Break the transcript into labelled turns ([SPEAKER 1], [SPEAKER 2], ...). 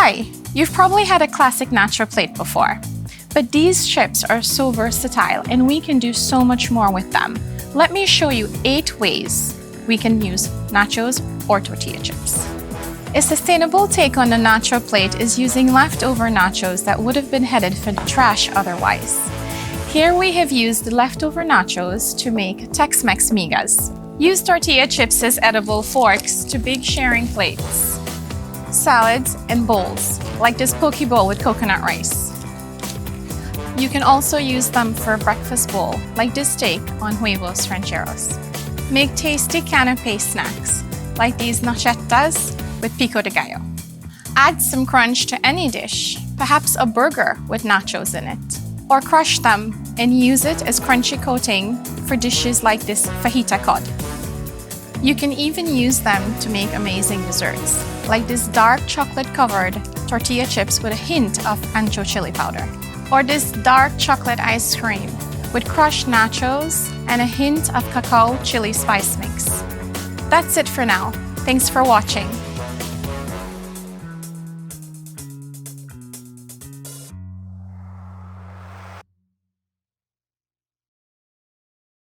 [SPEAKER 1] Hi! You've probably had a classic nacho plate before, but these chips are so versatile and we can do so much more with them. Let me show you 8 ways we can use nachos or tortilla chips. A sustainable take on the nacho plate is using leftover nachos that would have been headed for the trash otherwise. Here we have used the leftover nachos to make Tex-Mex migas. Use tortilla chips as edible forks to big sharing plates, salads, and bowls, like this poke bowl with coconut rice. You can also use them for a breakfast bowl, like this steak on huevos rancheros. Make tasty canapé snacks, like these nachetas with pico de gallo. Add some crunch to any dish, perhaps a burger with nachos in it. Or crush them and use it as crunchy coating for dishes like this fajita cod. You can even use them to make amazing desserts, like this dark chocolate-covered tortilla chips with a hint of ancho chili powder. Or this dark chocolate ice cream with crushed nachos and a hint of cacao chili spice mix. That's it for now. Thanks for watching.